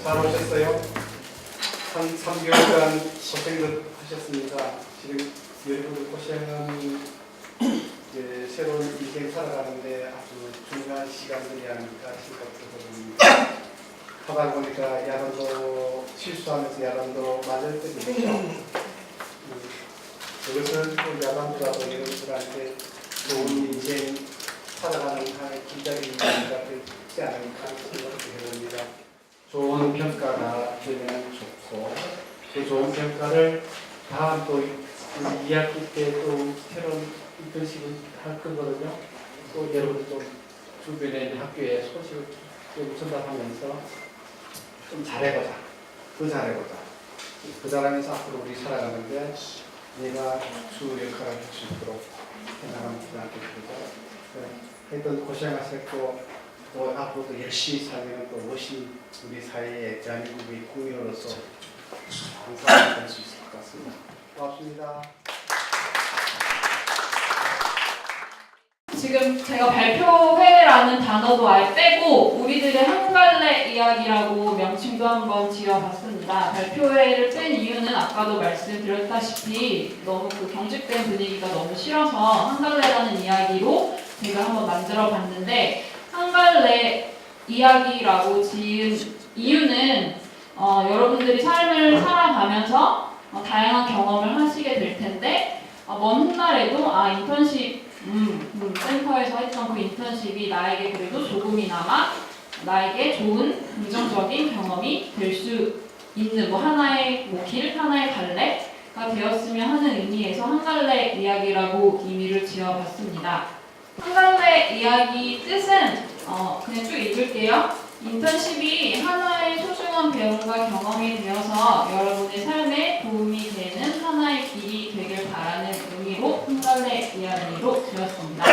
잘 오셨어요? 3개월간 고생들 하셨습니다. 지금 여러분들 고생은 이제 새로운 인생 살아가는데 아주 중요한 시간들이 아닐까 생각되거든요. 하다 보니까 야단도 실수하면서 야단도 맞을 때도 있죠. 그것을 또 야단보다도 여러분들한테 좋은 인생 살아가는 하나의 길잡이가 되지 않을까 생각이 됩니다. 좋은 평가가 되면 좋고 그 좋은 평가를 다음 또 2학기 때 또 새로운 인턴십을 할 거거든요. 또 여러분 좀 주변에 학교에 소식을 좀 전달하면서 좀 잘해보자. 더 잘해보자. 그 잘하면서 앞으로 우리 살아가는데 내가 주 역할을 할 수 있도록 해나가면 기대하겠습니다. 하여튼 고생하셨고 또 앞으로도 열심히 살면 또 멋진 우리 사회의 대한민국의 국민으로서 항상 될 수 있을 것 같습니다. 고맙습니다. 지금 제가 발표회라는 단어도 아예 빼고 우리들의 한 갈래 이야기라고 명칭도 한번 지어봤습니다. 발표회를 뺀 이유는 아까도 말씀드렸다시피 너무 그 경직된 분위기가 너무 싫어서 한 갈래라는 이야기로 제가 한번 만들어 봤는데 한 갈래 이야기라고 지은 이유는 여러분들이 삶을 살아가면서 다양한 경험을 하시게 될 텐데 먼 훗날에도 인턴십 센터에서 했던 그 인턴십이 나에게 그래도 조금이나마 나에게 좋은 긍정적인 경험이 될 수 있는 하나의 길, 하나의 갈래가 되었으면 하는 의미에서 한 갈래 이야기라고 의미를 지어봤습니다. 한 갈래 이야기 뜻은 그냥 쭉 읽을게요. 인턴십이 하나의 소중한 배움과 경험이 되어서 여러분의 삶에 도움이 되는 하나의 길이 되길 바라는 의미로 한 갈래 이야기로 지었습니다.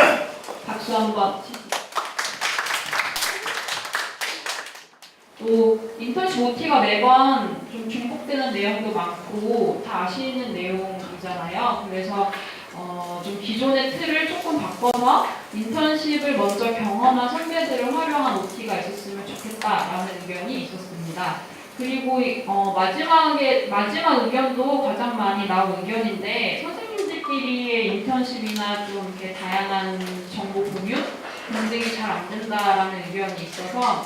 박수 한번 치시죠. 또 인턴십 OT가 매번 좀 중복되는 내용도 많고 다 아시는 내용이잖아요. 그래서 좀 기존의 틀을 조금 바꿔서 인턴십을 먼저 경험한 선배들을 활용한 OT가 있었으면 좋겠다라는 의견이 있었습니다. 그리고 마지막 의견도 가장 많이 나온 의견인데 선생님들끼리의 인턴십이나 좀 이렇게 다양한 정보 공유 등등이 잘 안 된다라는 의견이 있어서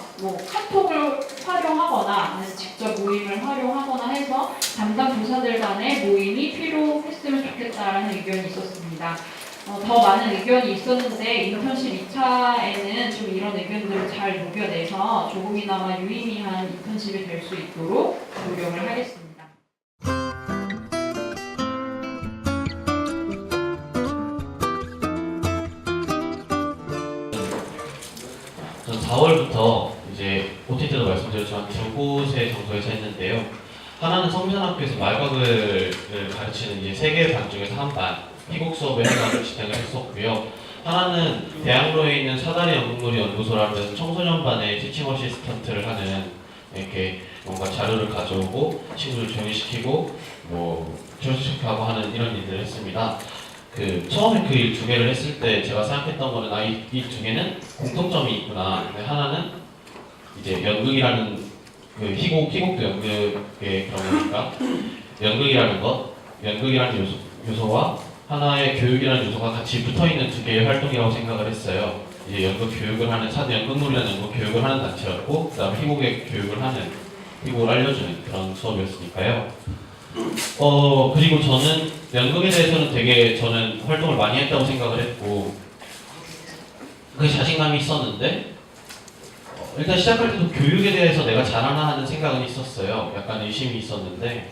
카톡을 활용하거나 아니면 직접 모임을 활용하거나 해서 담당 부서들 간의 모임이 필요했으면 좋겠다라는 의견이 있었습니다. 더 많은 의견이 있었는데 인턴십 2차에는 좀 이런 의견들을 잘 녹여내서 조금이나마 유의미한 인턴십이 될 수 있도록 노력을 하겠습니다. 전 4월부터 이제 OT 때도 말씀드렸지만 두 곳의 장소에서 했는데요. 하나는 성산학교에서 말과학을 가르치는 이제 3개 반 중에서 한 반, 희곡 수업을 해가지고 진행을 했었고요. 하나는 대학로에 있는 사다리 연극놀이 연구소라는 청소년반의 티칭 어시스턴트를 하는 이렇게 뭔가 자료를 가져오고 친구들 조인시키고 출석하고 하는 이런 일들을 했습니다. 처음에 그 일 2개를 했을 때 제가 생각했던 거는 이 2개는 공통점이 있구나. 근데 하나는 이제 연극이라는 희곡도 연극의 그런 거니까 연극이라는 요소와 하나의 교육이라는 요소가 같이 붙어있는 2개의 활동이라고 생각을 했어요. 이제 연극놀이라는 연극 교육을 하는 단체였고, 그 다음에 희곡을 알려주는 그런 수업이었으니까요. 그리고 저는 연극에 대해서는 되게 저는 활동을 많이 했다고 생각을 했고, 그게 자신감이 있었는데, 일단 시작할 때도 교육에 대해서 내가 잘하나 하는 생각은 있었어요. 약간 의심이 있었는데,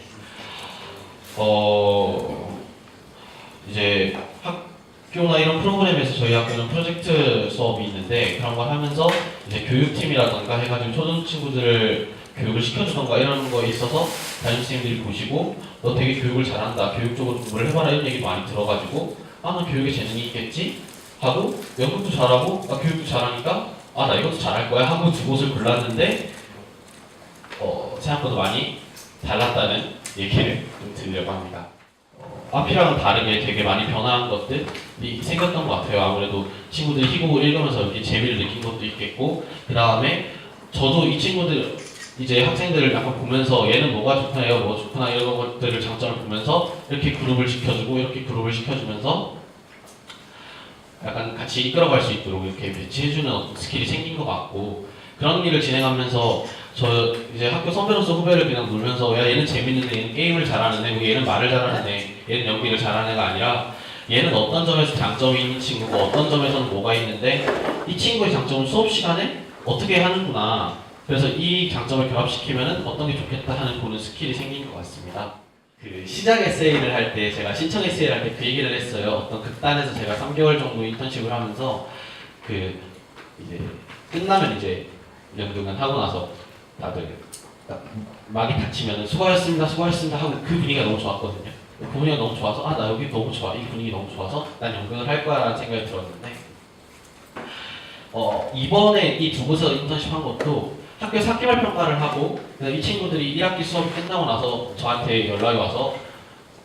이제 학교나 이런 프로그램에서 저희 학교는 프로젝트 수업이 있는데 그런 걸 하면서 이제 교육팀이라던가 해가지고 초등 친구들을 교육을 시켜주던가 이런 거에 있어서 담임선생님들이 보시고 너 되게 교육을 잘한다, 교육 쪽으로 공부를 해봐라 이런 얘기 많이 들어가지고 너 교육에 재능이 있겠지? 하고 연극도 잘하고 교육도 잘하니까 나 이것도 잘할 거야 하고 2곳을 골랐는데 생각보다 많이 달랐다는 얘기를 좀 드리려고 합니다. 앞이랑은 다르게 되게 많이 변화한 것들이 생겼던 것 같아요. 아무래도 친구들이 희곡을 읽으면서 이렇게 재미를 느낀 것도 있겠고, 그 다음에 저도 이 친구들 이제 학생들을 약간 보면서 얘는 뭐가 좋구나, 얘가 뭐가 좋구나 이런 것들을 장점을 보면서 이렇게 그룹을 시켜주고 이렇게 그룹을 시켜주면서 약간 같이 이끌어갈 수 있도록 이렇게 배치해주는 어떤 스킬이 생긴 것 같고 그런 일을 진행하면서 저 이제 학교 선배로서 후배를 그냥 놀면서 야 얘는 재밌는 애, 얘는 게임을 잘하는 애, 뭐 얘는 말을 잘하는 애, 얘는 연기를 잘하는 애가 아니라 얘는 어떤 점에서 장점이 있는 친구고 어떤 점에서는 뭐가 있는데 이 친구의 장점은 수업 시간에 어떻게 하는구나. 그래서 이 장점을 결합시키면은 어떤 게 좋겠다 하는 보는 스킬이 생긴 것 같습니다. 그 시작 에세이를 할 때 제가 신청 에세이를 할 때 그 얘기를 했어요. 어떤 극단에서 제가 3개월 정도 인턴십을 하면서 그 이제 끝나면 이제 연극은 하고 나서 다들 딱 막이 닫히면 수고하셨습니다, 수고하셨습니다 하고 그 분위기가 너무 좋았거든요. 그 분위기가 너무 좋아서 아 나 여기 너무 좋아, 이 분위기 너무 좋아서 난 연극을 할 거야라는 생각이 들었는데 이번에 이 두 곳에서 인턴십 한 것도 학교 4개월 평가를 하고 이 친구들이 1학기 수업이 끝나고 나서 저한테 연락이 와서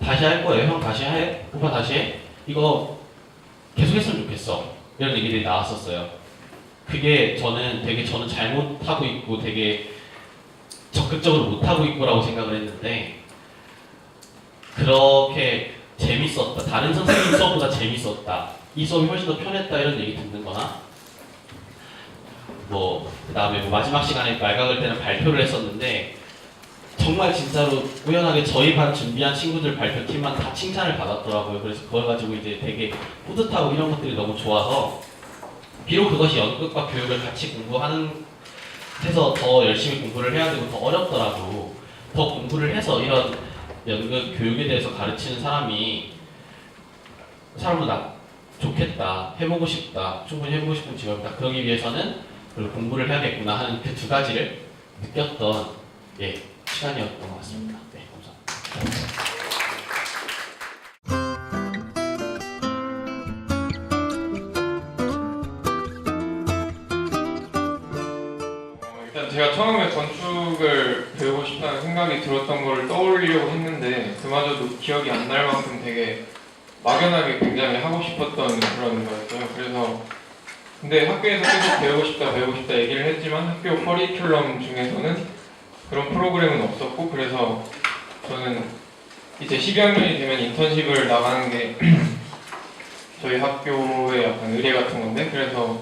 다시 할 거예요. 형 다시 해? 오빠 다시 해? 이거 계속 했으면 좋겠어. 이런 얘기들이 나왔었어요. 그게 저는 잘못하고 있고 되게 적극적으로 못하고 있고라고 생각을 했는데 그렇게 재밌었다. 다른 선생님 수업보다 재밌었다. 이 수업이 훨씬 더 편했다. 이런 얘기 듣는 거나 그 다음에 마지막 시간에 말각을 때는 발표를 했었는데 정말 진짜로 우연하게 저희 반 준비한 친구들 발표팀만 다 칭찬을 받았더라고요. 그래서 그걸 가지고 이제 되게 뿌듯하고 이런 것들이 너무 좋아서 비록 그것이 연극과 교육을 같이 공부하는 해서 더 열심히 공부를 해야 되고 더 어렵더라도 더 공부를 해서 이런 연극 교육에 대해서 가르치는 사람은 좋겠다, 해보고 싶다, 충분히 해보고 싶은 직업이다. 그러기 위해서는 공부를 해야겠구나 하는 그 두 가지를 느꼈던 시간이었던 것 같습니다. 네, 감사합니다. 일단 제가 처음에 건축을 배우고 싶다는 생각이 들었던 걸 떠올리려고 했는데 그마저도 기억이 안 날 만큼 되게 막연하게 굉장히 하고 싶었던 그런 거였어요. 그래서 근데 학교에서 계속 배우고 싶다 얘기를 했지만 학교 커리큘럼 중에서는 그런 프로그램은 없었고 그래서 저는 이제 12학년이 되면 인턴십을 나가는 게 저희 학교의 약간 의례 같은 건데 그래서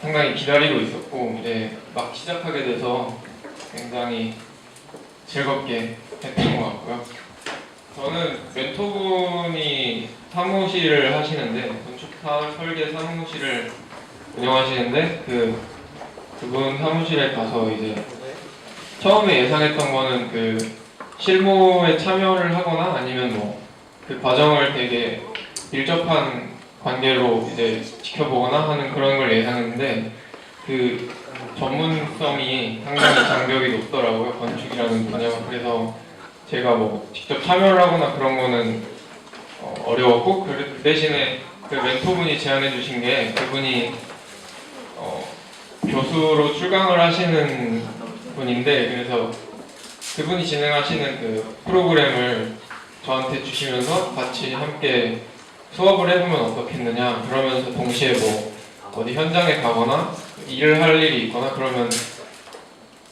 상당히 기다리고 있었고 이제 막 시작하게 돼서 굉장히 즐겁게 했던 것 같고요. 저는 멘토분이 사무실을 하시는데 건축 설계 사무실을 운영하시는데 그분 사무실에 가서 이제 처음에 예상했던 거는 그 실무에 참여를 하거나 아니면 그 과정을 되게 밀접한 관계로 이제 지켜보거나 하는 그런 걸 예상했는데 그 전문성이 상당히 장벽이 높더라고요. 건축이라는 분야가. 그래서 제가 직접 참여를 하거나 그런 거는 어려웠고 그 대신에 그 멘토분이 제안해 주신 게 그분이 교수로 출강을 하시는 분인데 그래서 그분이 진행하시는 그 프로그램을 저한테 주시면서 같이 함께 수업을 해보면 어떻겠느냐 그러면서 동시에 어디 현장에 가거나 일을 할 일이 있거나 그러면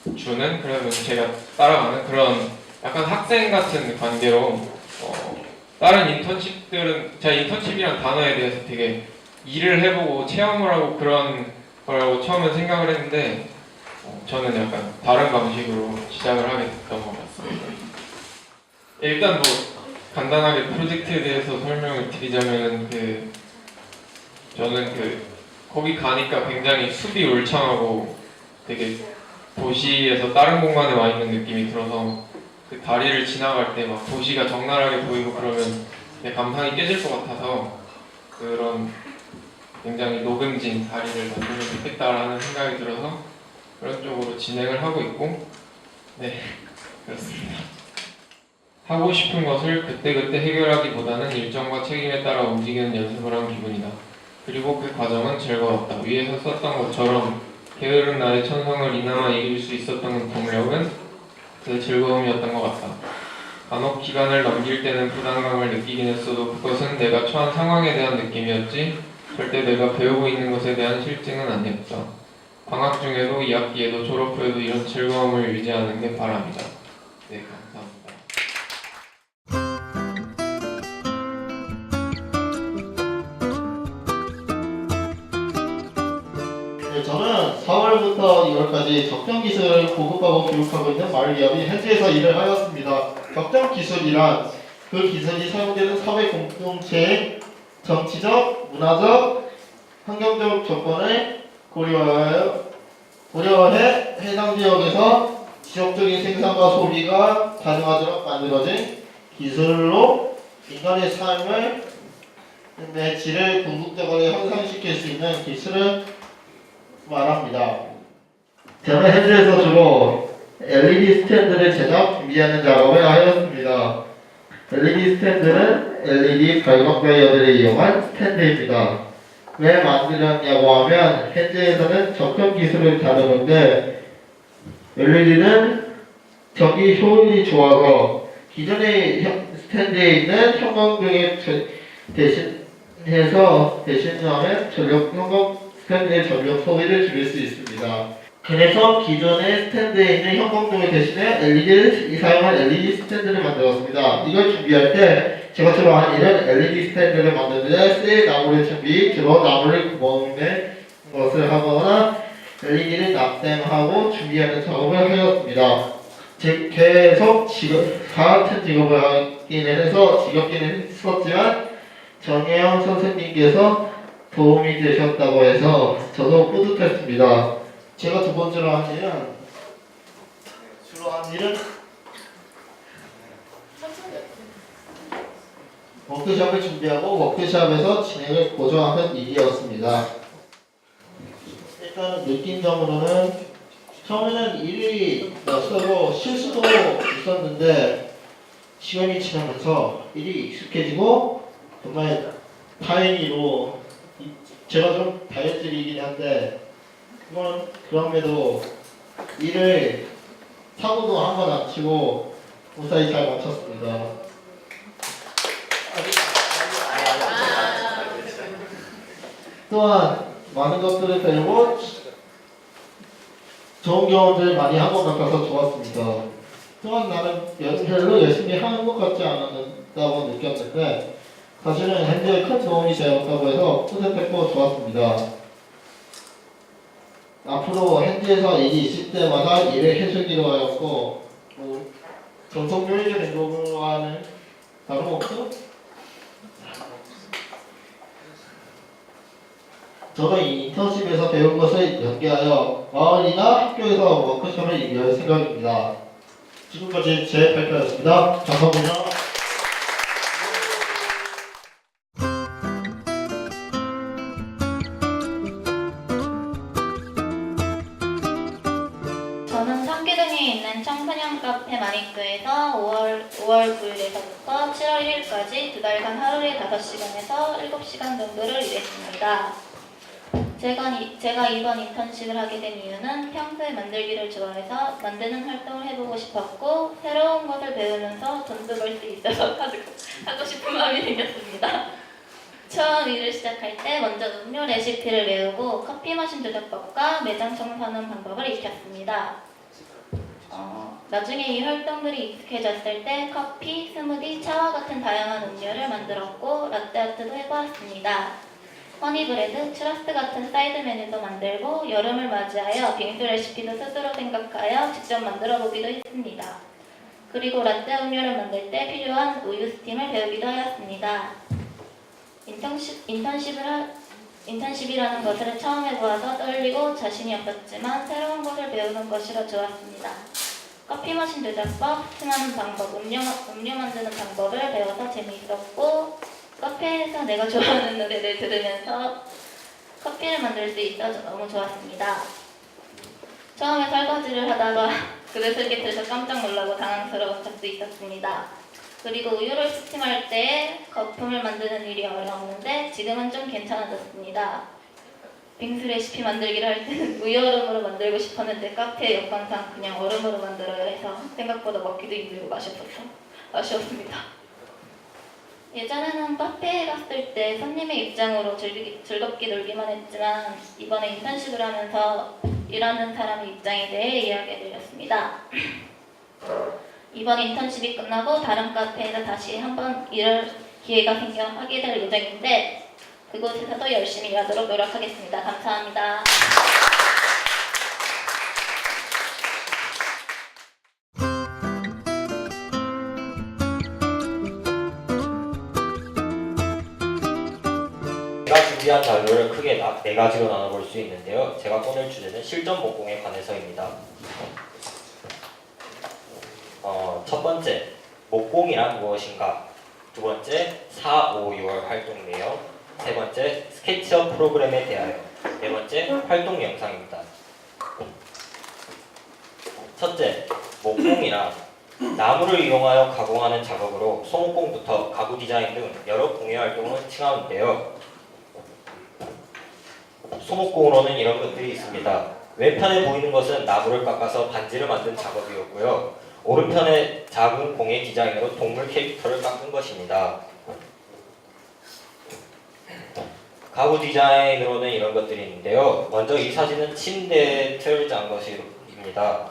그러면서 제가 따라가는 그런 약간 학생 같은 관계로 다른 인턴십들은 제가 인턴십이라는 단어에 대해서 되게 일을 해보고 체험을 하고 그런 거라고 처음엔 생각을 했는데 저는 약간 다른 방식으로 시작을 하게 됐던 것 같습니다. 일단 간단하게 프로젝트에 대해서 설명을 드리자면 저는 거기 가니까 굉장히 숲이 울창하고 되게 도시에서 다른 공간에 와 있는 느낌이 들어서 그 다리를 지나갈 때 막 도시가 적나라하게 보이고 그러면 내 감상이 깨질 것 같아서 그런 굉장히 녹음진 다리를 만들면 좋겠다라는 생각이 들어서 그런 쪽으로 진행을 하고 있고 네 그렇습니다. 하고 싶은 것을 그때그때 해결하기보다는 일정과 책임에 따라 움직이는 연습을 한 기분이다. 그리고 그 과정은 즐거웠다. 위에서 썼던 것처럼 게으른 나의 천성을 이나마 이길 수 있었던 동력은 그 즐거움이었던 것 같다. 간혹 기간을 넘길 때는 부담감을 느끼긴 했어도 그것은 내가 처한 상황에 대한 느낌이었지 절대 내가 배우고 있는 것에 대한 실증은 아니었다. 방학 중에도 2학기에도 졸업 후에도 이런 즐거움을 유지하는 게 바람이다. 네, 감사합니다. 네, 저는 4월부터 2월까지 적정기술을 보급하고 교육하고 있는 마을기업인 현지에서 일을 하였습니다. 적정기술이란 그 기술이 사용되는 사회 공동체의 정치적, 문화적, 환경적 조건을 고려해 해당 지역에서 지속적인 생산과 소비가 가능하도록 만들어진 기술로 인간의 삶을 질을 궁극적으로 향상시킬 수 있는 기술을 말합니다. 저는 현지에서 주로 LED 스탠드를 제작, 준비하는 작업을 하였습니다. LED 스탠드는 LED 발광 다이어드를 이용한 스탠드입니다. 왜 만들었냐고 하면 현지에서는 적정 기술을 다루는데 LED는 전기 효율이 좋아서 기존의 스탠드에 있는 형광등에 대신하면 형광 스탠드의 전력 소비를 줄일 수 있습니다. 그래서 기존의 스탠드에 있는 형광등을 대신에 LED를 사용한 LED 스탠드를 만들었습니다. 이걸 준비할 때 제가 주로 하는 일은 LED 스탠드를 만드는데 쇠 나무를 준비, 주로 나무를 구멍내 것을 하거나 LED를 납땜하고 준비하는 작업을 하였습니다. 계속 같은 직업을 하기는 해서 지겹기는 했었지만 정혜영 선생님께서 도움이 되셨다고 해서 저도 뿌듯했습니다. 제가 두 번째로 한 일은 워크숍을 준비하고 워크숍에서 진행을 보조하는 일이었습니다. 일단 느낀 점으로는 처음에는 일이 낯설고 실수도 있었는데 시간이 지나면서 일이 익숙해지고 정말 다행히도 제가 좀 다혈질이긴 한데 그럼에도 일을 사고도 한 번 안 치고 무사히 잘 마쳤습니다. 또한 많은 것들을 배우고 좋은 경험들을 많이 한 것 같아서 좋았습니다. 또한 나는 별로 열심히 하는 것 같지 않았다고 느꼈는데 사실은 현재 큰 도움이 되었다고 해서 뿌듯했고 좋았습니다. 앞으로 현지에서 일이 있을 때마다 일을 해주기로 하였고 전속 요일을 행동하는 다름없죠? 저는 이 인턴십에서 배운 것을 연계하여 마을이나 학교에서 워크숍을 열 생각입니다. 지금까지 제 발표였습니다. 감사합니다. 저는 청기동에 있는 청소년 카페 마니크에서 5월 9일에서부터 7월 1일까지 두 달간 하루에 5시간에서 7시간 정도를 일했습니다. 제가 이번 인턴십을 하게 된 이유는 평소에 만들기를 좋아해서 만드는 활동을 해보고 싶었고 새로운 것을 배우면서 돈도 벌 수 있어서 하고 싶은 마음이 생겼습니다. 처음 일을 시작할 때 먼저 음료 레시피를 외우고 커피 머신 조작법과 매장 청소하는 방법을 익혔습니다. 나중에 이 활동들이 익숙해졌을 때 커피, 스무디, 차와 같은 다양한 음료를 만들었고 라떼아트도 해보았습니다. 허니브레드, 추러스 같은 사이드 메뉴도 만들고 여름을 맞이하여 빙수 레시피도 스스로 생각하여 직접 만들어보기도 했습니다. 그리고 라떼 음료를 만들 때 필요한 우유 스팀을 배우기도 하였습니다. 인턴십이라는 것을 처음 해보아서 떨리고 자신이 없었지만 새로운 것을 배우는 것이라 좋았습니다. 커피 머신 조작법, 스팅하는 방법, 음료 만드는 방법을 배워서 재미있었고 카페에서 내가 좋아하는 노래를 들으면서 커피를 만들 수 있어 너무 좋았습니다. 처음에 설거지를 하다가 그릇을 깨뜨려서 깜짝 놀라고 당황스러운 적도 있었습니다. 그리고 우유를 스팀할 때 거품을 만드는 일이 어려웠는데 지금은 좀 괜찮아졌습니다. 빙수 레시피 만들기를 할 때는 우유 얼음으로 만들고 싶었는데 카페 여건상 그냥 얼음으로 만들어야 해서 생각보다 먹기도 힘들고 아쉬웠습니다. 예전에는 카페에 갔을 때 손님의 입장으로 즐겁게 놀기만 했지만 이번에 인턴십을 하면서 일하는 사람의 입장에 대해 이야기해드렸습니다. 이번 인턴십이 끝나고 다른 카페에서 다시 한번 일할 기회가 생겨 하게 될 예정인데 그곳에서도 열심히 일하도록 노력하겠습니다. 감사합니다. 제가 준비한 자료를 크게 네 가지로 나눠볼 수 있는데요. 제가 꺼낼 주제는 실전 목공에 관해서입니다. 첫 번째, 목공이란 무엇인가? 두 번째, 4, 5, 6월 활동 내용. 세 번째, 스케치업 프로그램에 대하여. 네 번째, 활동 영상입니다. 첫째, 목공이란 나무를 이용하여 가공하는 작업으로 소목공부터 가구 디자인 등 여러 공예 활동을 칭하는데요. 소목공으로는 이런 것들이 있습니다. 왼편에 보이는 것은 나무를 깎아서 반지를 만든 작업이었고요. 오른편에 작은 공예 디자인으로 동물 캐릭터를 깎은 것입니다. 가구 디자인으로는 이런 것들이 있는데요. 먼저 이 사진은 침대 틀을 짠 것입니다.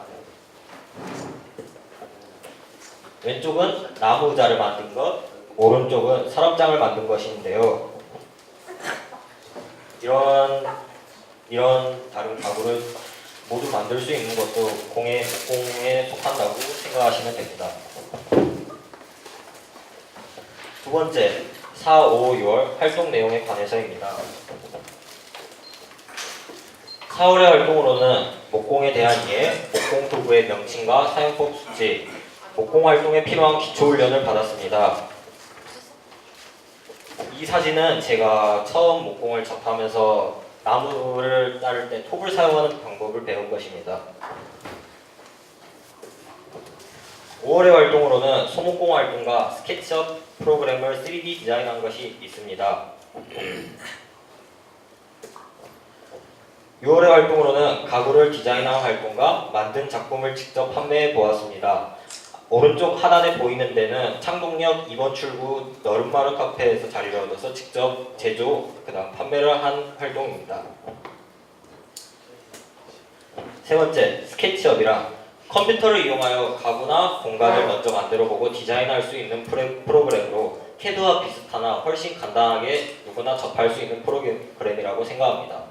왼쪽은 나무 의자를 만든 것, 오른쪽은 서랍장을 만든 것인데요. 이런 다른 가구를 모두 만들 수 있는 것도 공예 목공에 속한다고 생각하시면 됩니다. 두 번째, 4, 5, 6월 활동 내용에 관해서입니다. 4월의 활동으로는 목공에 대한 이해, 목공 도구의 명칭과 사용법 숙지, 목공 활동에 필요한 기초 훈련을 받았습니다. 이 사진은 제가 처음 목공을 접하면서 나무를 자를 때 톱을 사용하는 방법을 배운 것입니다. 5월의 활동으로는 소목공 활동과 스케치업 프로그램을 3D 디자인한 것이 있습니다. 6월의 활동으로는 가구를 디자인한 활동과 만든 작품을 직접 판매해 보았습니다. 오른쪽 하단에 보이는 데는 창동역 2번 출구 너른마루 카페에서 자리를 얻어서 직접 제조, 그다음 판매를 한 활동입니다. 세 번째, 스케치업이란 컴퓨터를 이용하여 가구나 공간을 먼저 만들어보고 디자인할 수 있는 프로그램으로 캐드와 비슷하나 훨씬 간단하게 누구나 접할 수 있는 프로그램이라고 생각합니다.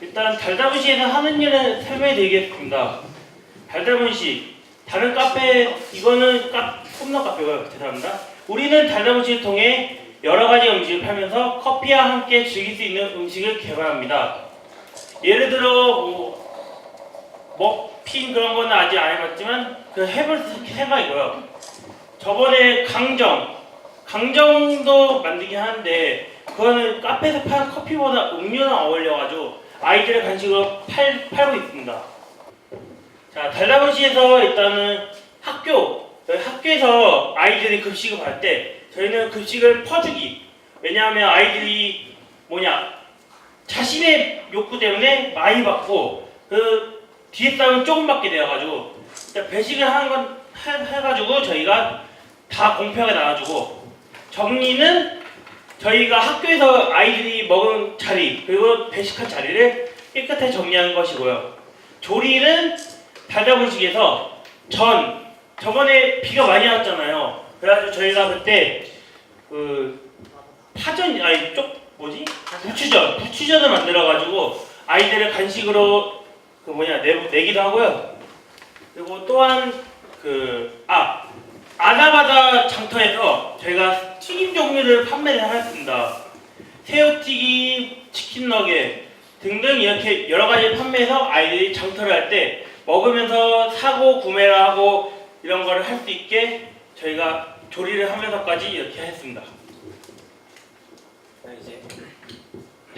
일단 달다문시에서 하는 일은 설명해 드리겠습니다. 달다문시 다른 카페 이거는 홈런 카페고요. 죄송합니다. 우리는 달다문시를 통해 여러 가지 음식을 팔면서 커피와 함께 즐길 수 있는 음식을 개발합니다. 예를 들어 머핀 그런 거는 아직 안 해봤지만 해볼 생각이고요. 저번에 강정도 만들긴 하는데 그거는 카페에서 파는 커피보다 음료랑 어울려가지고 아이들의 간식으로 팔고 있습니다. 자, 달다문시에서 일단은 학교에서 아이들이 급식을 받을 때 저희는 급식을 퍼주기. 왜냐하면 아이들이 자신의 욕구 때문에 많이 받고 그 뒤에 싸움은 조금 받게 되어가지고 일단 배식을 하는 건 해가지고 저희가 다 공평하게 나눠주고 정리는 저희가 학교에서 아이들이 먹은 자리 그리고 배식한 자리를 깨끗하게 정리하는 것이고요. 조리는 달다문식에서 저번에 비가 많이 왔잖아요. 그래가지고 저희가 그때 부추전을 만들어가지고 아이들을 간식으로 내기도 하고요. 그리고 또한 아나바다 장터에서 저희가 튀김 종류를 판매를 하였습니다. 새우튀김, 치킨 너겟 등등 이렇게 여러 가지 판매해서 아이들이 장터를 할 때 먹으면서 사고 구매를 하고 이런 거를 할 수 있게 저희가 조리를 하면서까지 이렇게 했습니다.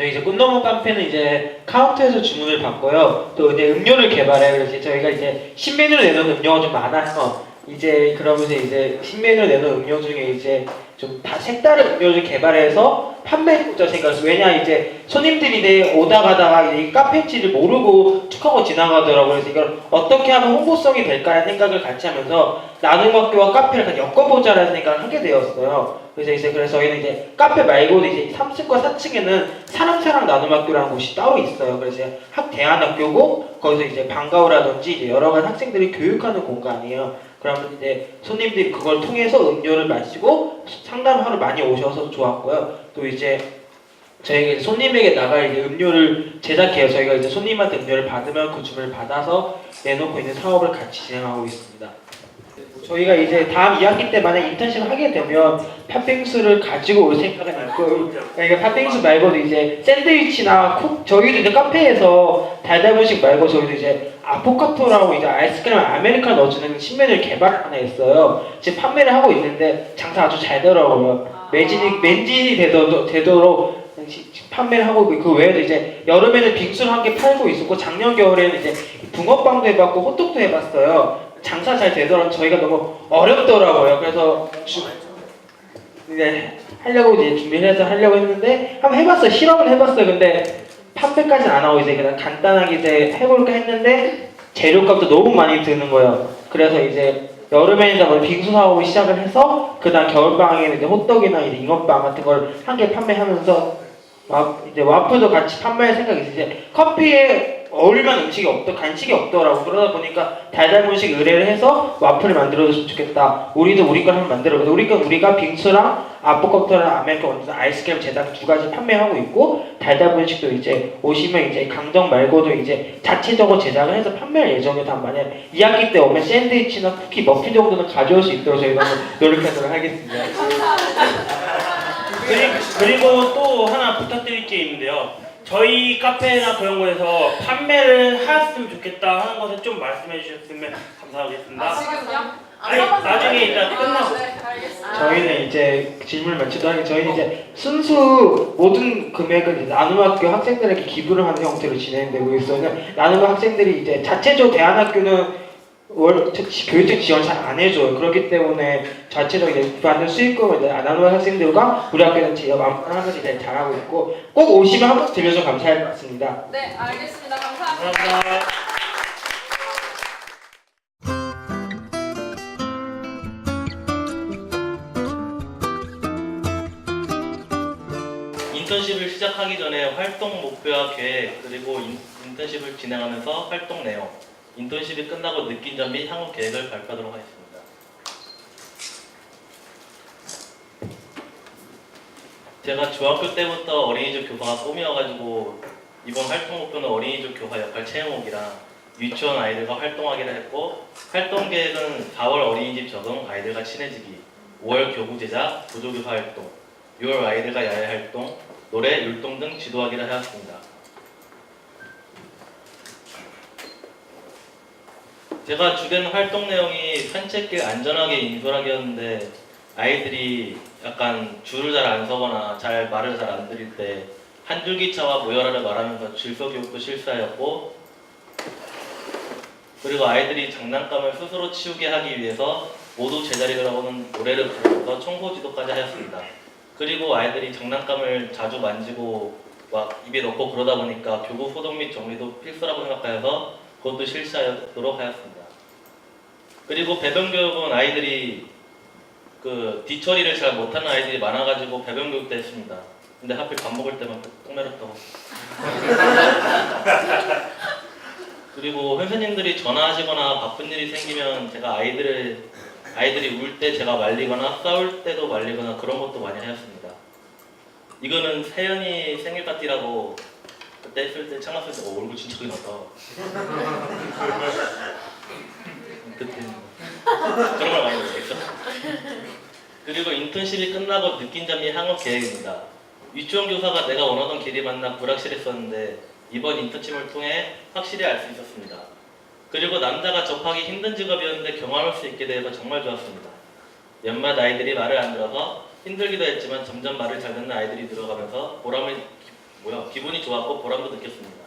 저희 이제 꽃너무 카페는 이제 카운터에서 주문을 받고요. 또 이제 음료를 개발해요. 그래서 저희가 이제 신메뉴를 내는 음료가 좀 많아서 이제 그러면서 이제 신메뉴를 내는 음료 중에 이제 좀 다 색다른 음료를 개발해서 판매해보자 생각했어요. 왜냐 이제 손님들이 이제 오다 가다가 이제 이 카페인지를 모르고 툭 하고 지나가더라고요. 그래서 이걸 어떻게 하면 홍보성이 될까라는 생각을 같이 하면서 나눔학교와 카페를 같이 엮어보자라는 생각을 하게 되었어요. 그래서 저희는 이제 카페 말고도 이제 3층과 4층에는 사랑사랑 나눔학교라는 곳이 따로 있어요. 그래서 이제 대안학교고 거기서 이제 방과후라든지 이제 여러 가지 학생들이 교육하는 공간이에요. 그러면 이제 손님들이 그걸 통해서 음료를 마시고 상담하러 많이 오셔서 좋았고요. 또 이제 저희가 이제 손님에게 나갈 이제 음료를 제작해요. 저희가 이제 손님한테 음료를 받으면 그 주문을 받아서 내놓고 있는 사업을 같이 진행하고 있습니다. 저희가 이제 다음 2학기 때 만약 인턴십을 하게 되면 팥빙수를 가지고 올 생각은 있고, 그러니까 팥빙수 말고도 이제 샌드위치나 저희도 이제 카페에서 달달 분식 말고 저희도 이제 아포카토라고 이제 아이스크림 아메리카노 넣어주는 신메뉴를 개발 하나 했어요. 지금 판매를 하고 있는데 장사 아주 잘 되더라고요. 맨진이 되도록 판매를 하고 있고, 그 외에도 이제 여름에는 빙수를 한 개 팔고 있었고, 작년 겨울에는 이제 붕어빵도 해봤고 호떡도 해봤어요. 장사 잘 되더라도 저희가 너무 어렵더라고요. 그래서 이제 하려고 이제 준비를 해서 하려고 했는데 한번 해봤어요. 실험을 해봤어요. 근데 판매까지는 안 하고 이제 그냥 간단하게 이제 해볼까 했는데 재료값도 너무 많이 드는 거예요. 그래서 이제 여름에는 뭐 빙수 사오기 시작을 해서 그다음 겨울방학에는 이제 호떡이나 이제 잉어빵 같은 걸 한 개 판매하면서 이제 와플도 같이 판매할 생각이 있어요. 이제 커피에 어울릴만한 음식이 간식이 없더라고. 그러다 보니까 달달 분식 의뢰를 해서 와플을 만들어줬으면 좋겠다. 우리도 우리 걸 한번 만들어보자. 우리가 빙수랑 아포카토랑 아메리카노 아이스크림 제작 2가지 판매하고 있고, 달달 분식도 이제 오시면 이제 강정 말고도 이제 자체적으로 제작을 해서 판매할 예정이다. 만약 2학기 때 오면 샌드위치나 쿠키, 머핀 정도는 가져올 수 있도록 저희가 한번 노력하도록 하겠습니다. 그리고 또 하나 부탁드릴 게 있는데요. 저희 카페나 그런 거에서 판매를 하였으면 좋겠다 하는 것을 좀 말씀해 주셨으면 감사하겠습니다. 지금요? 아니, 나중에 일단 끝나고. 네, 알겠습니다. 저희는 이제 질문을 마치도록 하겠습니다. 저희는 이제 순수 모든 금액을 이제 나눔학교 학생들에게 기부를 하는 형태로 진행되고 있어요. 나눔 학생들이 이제 자체적으로 대안학교는 교육적 지원 잘 안 해줘요. 그렇기 때문에 자체적으로 받는 수익금을 나눔 학생들과 우리 학교는 하면서 이제 잘하고 있고, 꼭 오시면 한 번씩 들려서 감사할 것 같습니다. 네, 알겠습니다. 감사합니다. 감사합니다. 인턴십을 시작하기 전에 활동 목표와 계획, 그리고 인턴십을 진행하면서 활동 내용, 인턴십이 끝나고 느낀 점 및 향후 계획을 발표하도록 하겠습니다. 제가 중학교 때부터 어린이집 교사가 꿈이어가지고 이번 활동 목표는 어린이집 교사 역할 채용이랑 유치원 아이들과 활동하기를 했고, 활동 계획은 4월 어린이집 적응, 아이들과 친해지기, 5월 교구 제작, 보조교사 활동, 6월 아이들과 야외 활동, 노래, 율동 등 지도하기를 하였습니다. 제가 주된 활동 내용이 산책길 안전하게 인솔하기였는데, 아이들이 약간 줄을 잘 안 서거나 말을 잘 안 들을 때 한 줄기차와 모여라를 말하면서 질서교육도 실수하였고, 그리고 아이들이 장난감을 스스로 치우게 하기 위해서 모두 제자리를 하고는 노래를 부르면서 청소지도까지 하였습니다. 그리고 아이들이 장난감을 자주 만지고 막 입에 넣고 그러다 보니까 교구 소독 및 정리도 필수라고 생각하여서 그것도 실시하도록 하였습니다. 그리고 배변 교육은 아이들이 뒤처리를 잘 못하는 아이들이 많아가지고 배변 교육도 했습니다. 근데 하필 밥 먹을 때만 똥 매렸다고. 그리고 선생님들이 전화하시거나 바쁜 일이 생기면 제가 아이들이 울 때 제가 말리거나 싸울 때도 말리거나 그런 것도 많이 하였습니다. 이거는 세연이 생일 파티라고 그때 했을 때 참았을 때 얼굴 진짜 크게 났다. 그때 그런 걸 많이 못했죠. 그리고 인턴십이 끝나고 느낀 점이 향후 계획입니다. 유치원 교사가 내가 원하던 길이 맞나 불확실했었는데 이번 인턴십을 통해 확실히 알 수 있었습니다. 그리고 남자가 접하기 힘든 직업이었는데 경험할 수 있게 되어서 정말 좋았습니다. 몇몇 아이들이 말을 안 들어서 힘들기도 했지만 점점 말을 잘 듣는 아이들이 늘어가면서 보람을 기분이 좋았고 보람도 느꼈습니다.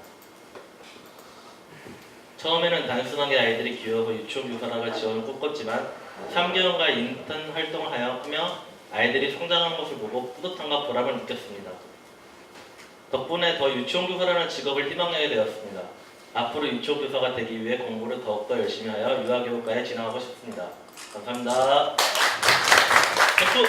처음에는 단순하게 아이들이 귀여워서 유치원 교사락을 지원을 꿈꿨지만 3개월간 인턴 활동을 하며 아이들이 성장하는 것을 보고 뿌듯함과 보람을 느꼈습니다. 덕분에 더 유치원 교사라는 직업을 희망하게 되었습니다. 앞으로 유치원 교사가 되기 위해 공부를 더욱더 열심히 하여 유아교육과에 진학하고 싶습니다. 감사합니다. 박수!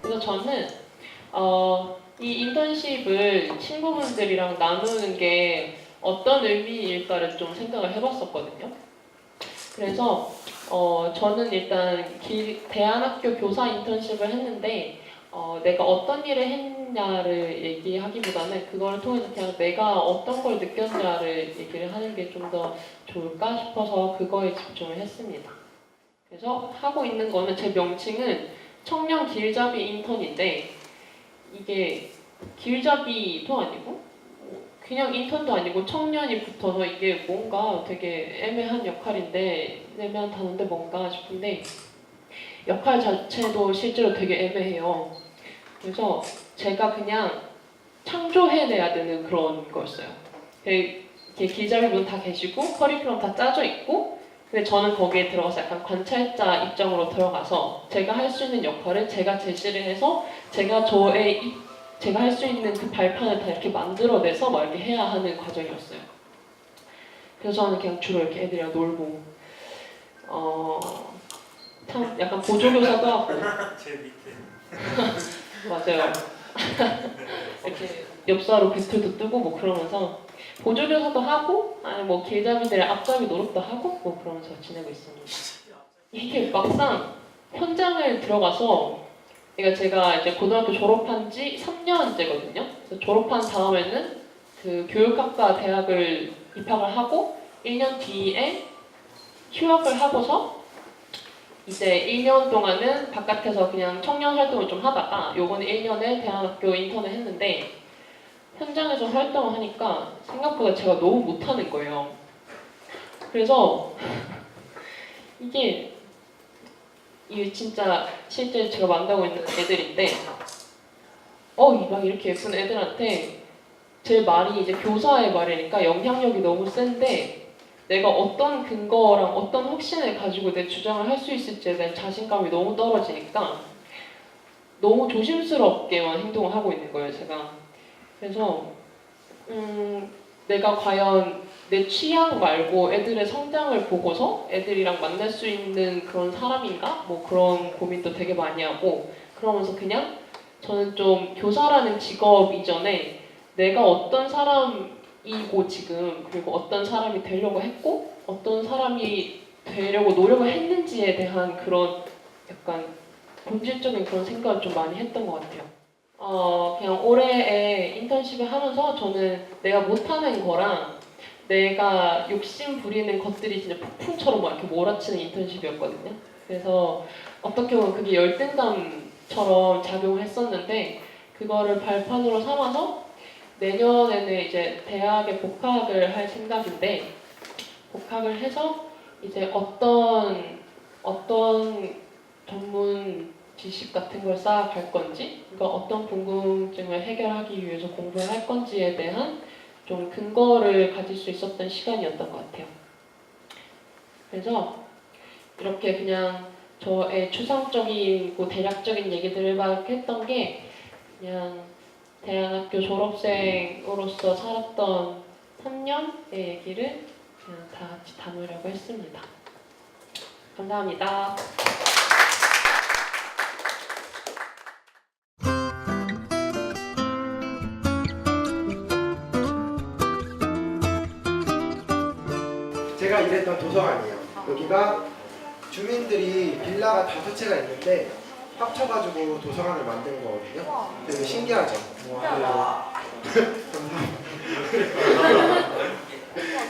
그래서 저는 이 인턴십을 친구분들이랑 나누는 게 어떤 의미일까를 좀 생각을 해봤었거든요. 그래서 저는 일단 대안학교 교사 인턴십을 했는데 내가 어떤 일을 했냐를 얘기하기보다는 그걸 통해서 그냥 내가 어떤 걸 느꼈냐를 얘기를 하는 게 좀 더 좋을까 싶어서 그거에 집중을 했습니다. 그래서 하고 있는 거는 제 명칭은 청년 길잡이 인턴인데 이게 길잡이도 아니고 그냥 인턴도 아니고 청년이 붙어서 이게 뭔가 되게 애매한 역할인데 애매한 단어인데 뭔가 싶은데 역할 자체도 실제로 되게 애매해요. 그래서 제가 그냥 창조해내야 되는 그런 거였어요. 이렇게 길잡이분 다 계시고 커리큘럼 다 짜져 있고 근데 저는 거기에 들어가서 약간 관찰자 입장으로 들어가서 제가 할 수 있는 역할을 제가 제시를 해서 제가 할 수 있는 그 발판을 다 이렇게 만들어내서 막 이렇게 해야 하는 과정이었어요. 그래서 저는 그냥 주로 이렇게 애들이랑 놀고 참 약간 보조교사도 하고 제 밑에. 맞아요. 이렇게 엽사로 배틀도 뜨고 뭐 그러면서 보조교사도 하고 아니 뭐 길잡이들의 앞잡이 노릇도 하고 뭐 그러면서 지내고 있습니다. 이게 막상 현장을 들어가서 그러니까 제가 이제 고등학교 졸업한 지 3년째거든요. 그래서 졸업한 다음에는 그 교육학과 대학을 입학을 하고 1년 뒤에 휴학을 하고서 이제 1년 동안은 바깥에서 그냥 청년 활동을 좀 하다가 요번에 1년에 대학교 인턴을 했는데 현장에서 활동을 하니까 생각보다 제가 너무 못하는 거예요. 그래서 이게 진짜 실제 제가 만나고 있는 애들인데 막 이렇게 예쁜 애들한테 제 말이 이제 교사의 말이니까 영향력이 너무 센데 내가 어떤 근거랑 어떤 확신을 가지고 내 주장을 할 수 있을지에 대한 자신감이 너무 떨어지니까 너무 조심스럽게만 행동을 하고 있는 거예요, 제가. 그래서 내가 과연 내 취향 말고 애들의 성장을 보고서 애들이랑 만날 수 있는 그런 사람인가? 뭐 그런 고민도 되게 많이 하고 그러면서 그냥 저는 좀 교사라는 직업 이전에 내가 어떤 사람이고 지금 그리고 어떤 사람이 되려고 했고 어떤 사람이 되려고 노력을 했는지에 대한 그런 약간 본질적인 그런 생각을 좀 많이 했던 것 같아요. 그냥 올해에 인턴십을 하면서 저는 내가 못하는 거랑 내가 욕심 부리는 것들이 진짜 폭풍처럼 막 이렇게 몰아치는 인턴십이었거든요. 그래서 어떻게 보면 그게 열등감처럼 작용을 했었는데 그거를 발판으로 삼아서 내년에는 이제 대학에 복학을 할 생각인데 복학을 해서 이제 어떤 전문 지식 같은 걸 쌓아갈 건지 그러니까 어떤 궁금증을 해결하기 위해서 공부를 할 건지에 대한 좀 근거를 가질 수 있었던 시간이었던 것 같아요. 그래서 이렇게 그냥 저의 추상적이고 대략적인 얘기들을 막 했던 게 그냥 대안학교 졸업생으로서 살았던 3년의 얘기를 그냥 다 같이 담으려고 했습니다. 감사합니다. 제가 일했던 도서관이에요. 여기가 주민들이 빌라가 5채가 있는데 합쳐가지고 도서관을 만든 거거든요. 되게 신기하죠?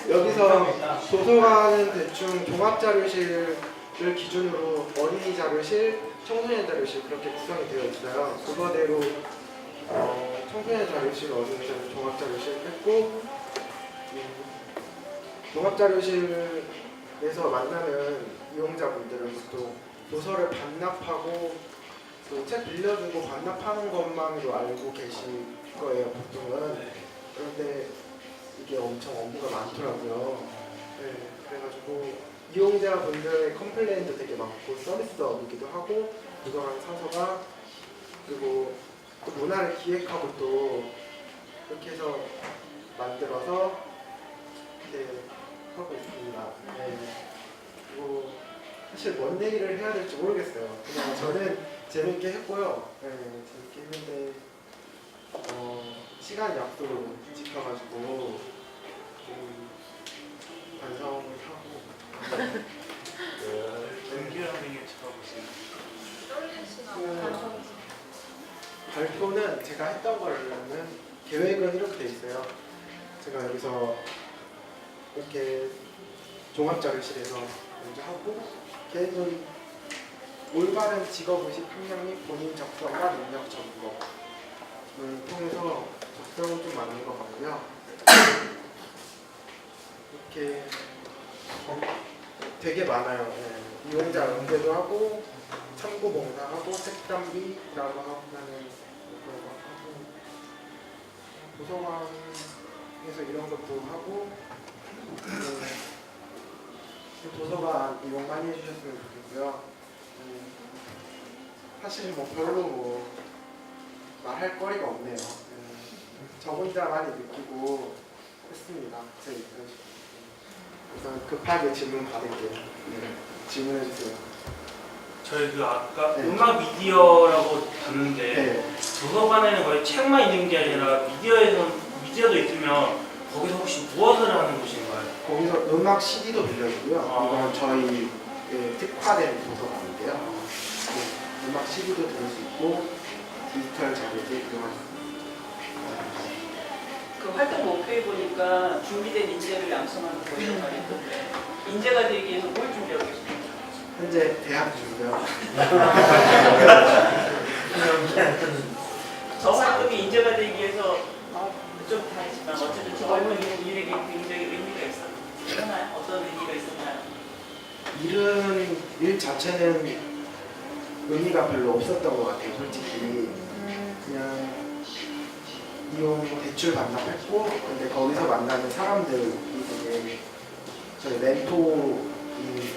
여기서 도서관은 대충 종합자료실을 기준으로 어린이 자료실, 청소년 자료실 그렇게 구성이 되어 있어요. 그거대로 청소년 자료실, 어린이 자료실, 종합자료실 했고 종합자료실에서 만나는 이용자분들은 보통 도서를 반납하고 또 책 빌려주고 반납하는 것만으로 알고 계실 거예요, 보통은. 그런데 이게 엄청 업무가 많더라고요. 네, 그래가지고 이용자분들의 컴플레인도 되게 많고 서비스업이기도 하고 도서관 사서가 그리고 또 문화를 기획하고 또 이렇게 해서 만들어서 이렇게 하고 있습니다. 네. 그리고 사실 뭔 얘기를 해야 될지 모르겠어요. 그냥 저는 재밌게 했고요. 네, 재밌게 했는데 시간 약속을 못 지켜가지고 좀 반성을 하고 연기하는 발표는 제가 했던 거라면 계획은 이렇게 돼 있어요. 제가 여기서 이렇게 종합자료실에서 먼저 하고 계획은 올바른 직업의식 함량 및 본인 적성과 능력 점검을 통해서 적성은 좀 많은 것 같고요. 이렇게 되게 많아요. 네. 이용자 응대도 하고 참고 봉사하고 책단비라고 하는 그런 거 하고 도서관에서 이런 것도 하고 도서관 이용 많이 해주셨으면 좋겠고요. 사실 뭐 별로 뭐 말할 거리가 없네요. 저 혼자 많이 느끼고 했습니다. 제 입장. 우선 급하게 질문 받을게요. 네. 질문해 주세요. 저희 그 아까 네. 음악 미디어라고 봤는데 네. 도서관에는 거의 책만 있는 게 아니라 미디어도 있으면 거기서 혹시 무엇을 하는 곳인가요? 거기서 음악 CD도 빌려주고요. 이건 저희 특화된 도서관인데요. 네. 음악 CD도 들을 수 있고 디지털 자료도 이용할 수 있습니다. 그 활동 목표에 보니까 준비된 인재를 양성하는 거라고 말했던데 인재가 되기 위해서 뭘 준비하고 계십니까? 현재 대학 중이고요. 저 활동이 인재가 되기 위해서 좀 다르지만 어쨌든 저 활동이 우리에게 굉장히 의미가 있었나요? 어떤 의미가 있었나요? 일 자체는 의미가 별로 없었던 것 같아요, 솔직히. 그냥 이용 대출 반납했고, 근데 거기서 만나는 사람들이 되게 저희 멘토인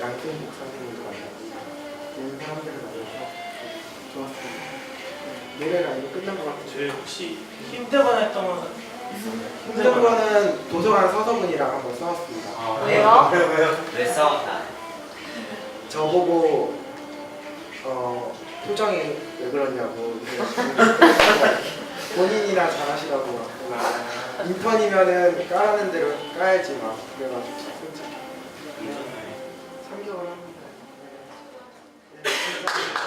양승복 선생님도 만나고 이런 사람들을 만나서 좋았어요. 노래가 이미 끝난 것 같아요. 저희 혹시 힘들거나 했던 건 힘든 거는 도서관 서서분이랑 한번 싸웠습니다. 왜요? 왜 싸웠나? 저보고 표정이 왜 그러냐고 본인이나 잘하시라고 막 인턴이면은 까라는 대로 까야지 막 그래가지고 솔직히 3개월 합니다. 네, 감사합니다.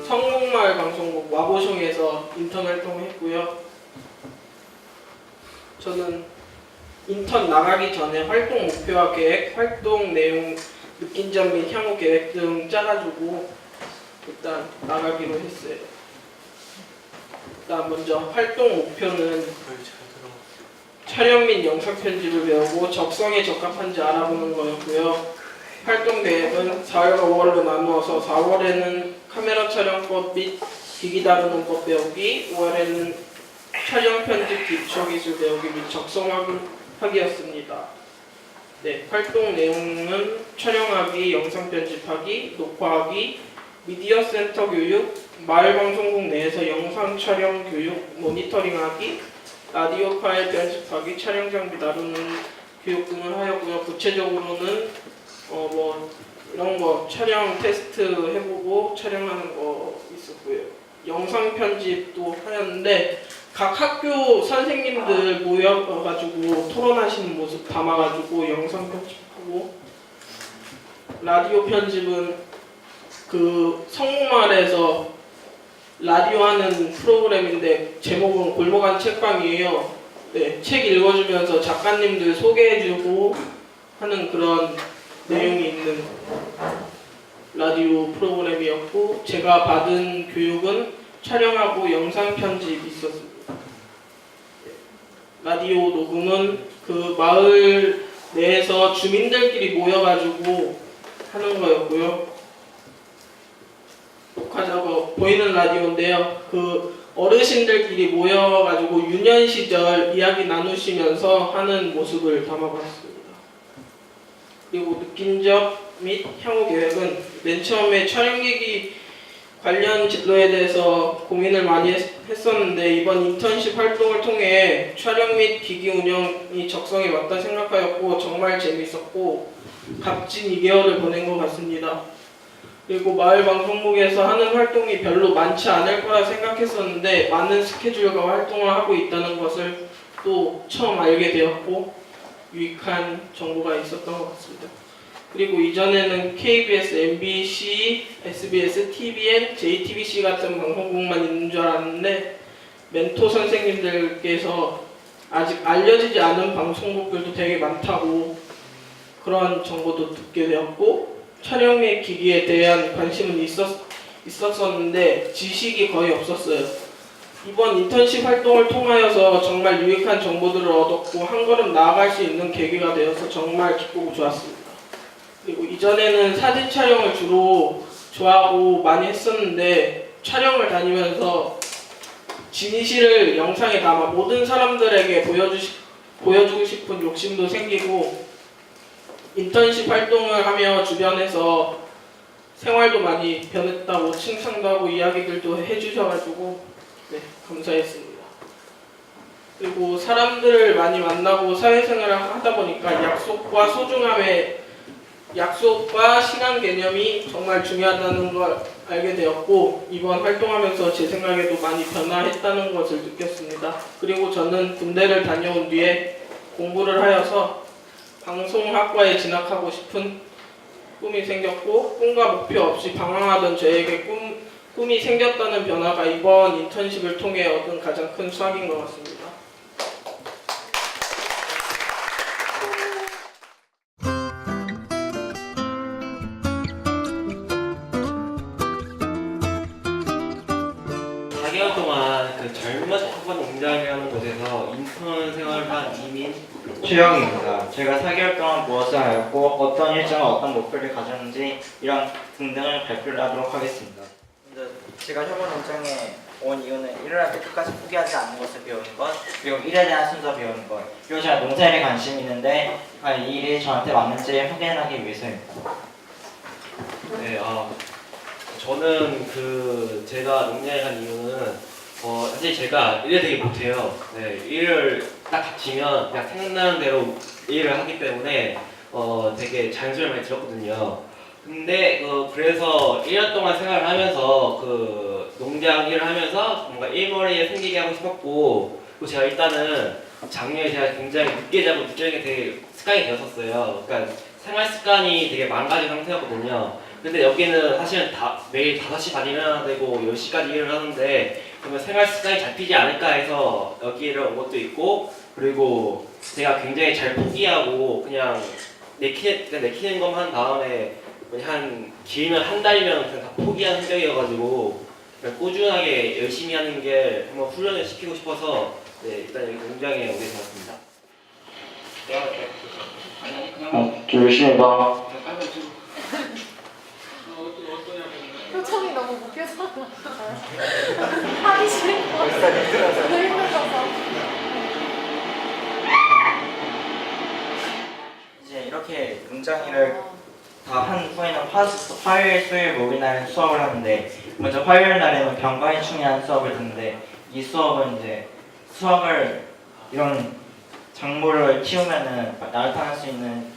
성북마을 방송국 와보숑에서 인턴 활동을 했고요. 저는 인턴 나가기 전에 활동 목표와 계획, 활동 내용, 느낀 점 및 향후 계획 등 짜가지고 일단 나가기로 했어요. 일단 먼저 활동 목표는 촬영 및 영상 편집을 배우고 적성에 적합한지 알아보는 거였고요. 활동 계획은 4월과 5월로 나누어서 4월에는 카메라 촬영법 및 기기 다루는 법 배우기, 5월에는 촬영 편집 기초 기술 배우기 및 적성하기였습니다. 네, 활동 내용은 촬영하기, 영상 편집하기, 녹화하기, 미디어 센터 교육, 마을 방송국 내에서 영상 촬영 교육, 모니터링하기, 라디오 파일 편집하기, 촬영 장비 다루는 교육 등을 하였고요. 구체적으로는 뭐 이런 거 촬영 테스트 해보고 촬영하는 거 있었고요. 영상 편집도 하였는데 각 학교 선생님들 모여가지고 토론하시는 모습 담아가지고 영상 편집하고, 라디오 편집은 그 성북마을에서 라디오 하는 프로그램인데 제목은 골목안 책방이에요. 네, 책 읽어주면서 작가님들 소개해주고 하는 그런 내용이 있는 라디오 프로그램이었고 제가 받은 교육은 촬영하고 영상 편집이 있었습니다. 라디오 녹음은 그 마을 내에서 주민들끼리 모여가지고 하는 거였고요. 녹화 작업 보이는 라디오인데요. 그 어르신들끼리 모여가지고 유년 시절 이야기 나누시면서 하는 모습을 담아봤습니다. 그리고 느낀 점 및 향후 계획은 맨 처음에 촬영기기 관련 진로에 대해서 고민을 많이 했었는데 이번 인턴십 활동을 통해 촬영 및 기기 운영이 적성에 맞다 생각하였고 정말 재밌었고 값진 2개월을 보낸 것 같습니다. 그리고 마을 방송국에서 하는 활동이 별로 많지 않을 거라 생각했었는데 많은 스케줄과 활동을 하고 있다는 것을 또 처음 알게 되었고 유익한 정보가 있었던 것 같습니다. 그리고 이전에는 KBS, MBC, SBS, TVN, JTBC 같은 방송국만 있는 줄 알았는데 멘토 선생님들께서 아직 알려지지 않은 방송국들도 되게 많다고 그런 정보도 듣게 되었고 촬영의 기기에 대한 관심은 있었었는데 지식이 거의 없었어요. 이번 인턴십 활동을 통하여서 정말 유익한 정보들을 얻었고 한 걸음 나아갈 수 있는 계기가 되어서 정말 기쁘고 좋았습니다. 그리고 이전에는 사진 촬영을 주로 좋아하고 많이 했었는데 촬영을 다니면서 진실을 영상에 담아 모든 사람들에게 보여주고 싶은 욕심도 생기고 인턴십 활동을 하며 주변에서 생활도 많이 변했다고 칭찬도 하고 이야기들도 해주셔가지고 네, 감사했습니다. 그리고 사람들을 많이 만나고 사회생활을 하다 보니까 약속과 시간 개념이 정말 중요하다는 걸 알게 되었고 이번 활동하면서 제 생각에도 많이 변화했다는 것을 느꼈습니다. 그리고 저는 군대를 다녀온 뒤에 공부를 하여서 방송학과에 진학하고 싶은 꿈이 생겼고 꿈과 목표 없이 방황하던 저에게 꿈이 생겼다는 변화가 이번 인턴십을 통해 얻은 가장 큰 수확인 것 같습니다. 그 젊은 학번 농장이라는 곳에서 인턴 생활을 한 이민 최영입니다. 제가 4개월 동안 무엇을 하였고 어떤 일정과 어떤 목표를 가졌는지 이런 등등을 발표를 하도록 하겠습니다. 제가 협원 농장에 온 이유는 일을 할 때 끝까지 포기하지 않는 것을 배우는 것, 그리고 일에 대한 순서 배우는 것, 그리고 제가 농사일에 관심이 있는데 이 일이 저한테 맞는지 확인하기 위해서입니다. 네, 저는 제가 농장에 간 이유는 사실 제가 일을 되게 못해요. 네, 일을 딱 닥치면 그냥 생각나는 대로 일을 하기 때문에 되게 잔소리를 많이 들었거든요. 근데 그래서 1년 동안 생활을 하면서 농장 일을 하면서 뭔가 일머리에 생기게 하고 싶었고 또 제가 일단은 작년에 제가 굉장히 늦게 자고 늦게 자는 게 되게 습관이 되었었어요. 그러니까 생활 습관이 되게 망가진 상태였거든요. 근데 여기는 사실은 매일 5시 반에 일어나야 되고 10시까지 일을 하는데 그러면 생활 습관이 잡히지 않을까 해서 여기를 온 것도 있고 그리고 제가 굉장히 잘 포기하고 그냥 내키는 것만 한 다음에 그냥 길면 한 달이면 그냥 다 포기한 성격이어가지고 꾸준하게 열심히 하는 게 한번 훈련을 시키고 싶어서 네, 일단 여기 농장에 오게 되었습니다. 열심히 봐. 표정이 너무 웃겨서 하기 싫은 거 같아서 힘들어서 이제 이렇게 농장 일을 다 한 후에는 화요일, 수요일, 목요일 날 수업을 하는데 먼저 화요일 날에는 병과에 충분한 수업을 듣는데 이 수업은 이제 수학을 이런 작물을 키우면은 나타날 수 있는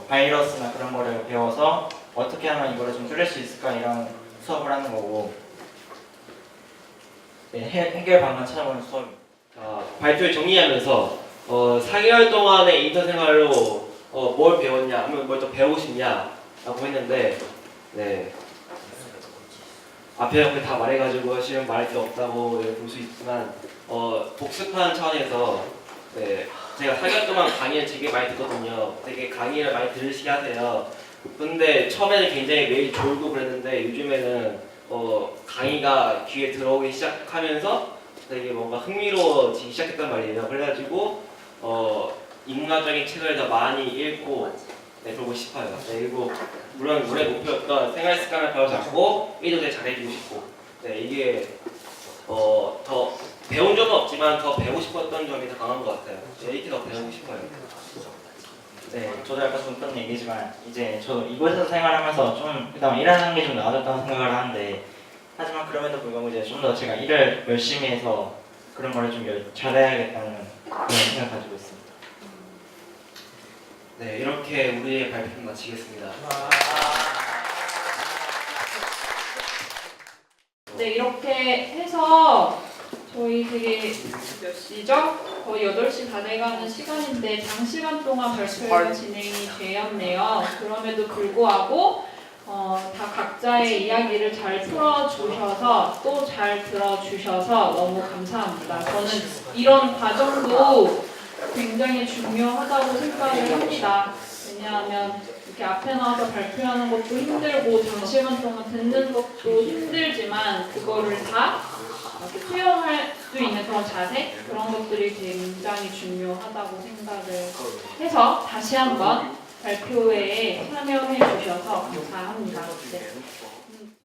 바이러스나 그런 거를 배워서 어떻게 하면 이거를 좀 줄일 수 있을까 이런 수업을 하는 거고 네, 해결 방안 찾아보는 수업입니다. 발표를 정리하면서 4개월 동안의 인턴 생활로 뭘 배웠냐, 아니면 뭘 더 배우고 싶냐라고 했는데 네. 앞에 다 말해가지고 실은 말할 게 없다고 볼 수 있지만 복습하는 차원에서 네, 제가 4개월 동안 강의를 되게 많이 듣거든요. 되게 강의를 많이 들으시게 하세요. 근데 처음에는 굉장히 매일 졸고 그랬는데 요즘에는 강의가 귀에 들어오기 시작하면서 되게 뭔가 흥미로워지기 시작했단 말이에요. 그래가지고 인문학적인 책을 더 많이 읽고 그러고 싶어요. 네, 그리고 물론 올해 목표였던 생활 습관을 바로잡고 일도 되게 잘해주고 싶고 이게 더 배운 적은 없지만 더 배우고 싶었던 점이 더 강한 것 같아요. 이렇게 더 배우고 싶어요. 네, 저도 약간 좀 그런 얘기지만 이제 저도 이곳에서 생활하면서 좀 그다음 일하는 게 좀 나아졌다고 생각을 하는데 하지만 그럼에도 불구하고 이제 좀 더 제가 일을 열심히 해서 그런 거를 좀 잘해야겠다는 그런 생각 가지고 있습니다. 네, 이렇게 우리의 발표를 마치겠습니다. 네, 이렇게 해서 저희 되게 몇 시죠? 거의 8시 다 돼가는 시간인데 장시간 동안 발표가 진행이 되었네요. 그럼에도 불구하고 다 각자의 이야기를 잘 풀어주셔서 또 잘 들어주셔서 너무 감사합니다. 저는 이런 과정도 굉장히 중요하다고 생각을 합니다. 왜냐하면 이렇게 앞에 나와서 발표하는 것도 힘들고 장시간 동안 듣는 것도 힘들지만 그거를 다 이렇게 수용할 수 있는 그런 자세? 그런 것들이 굉장히 중요하다고 생각을 해서 다시 한번 발표회에 참여해 주셔서 감사합니다. 네.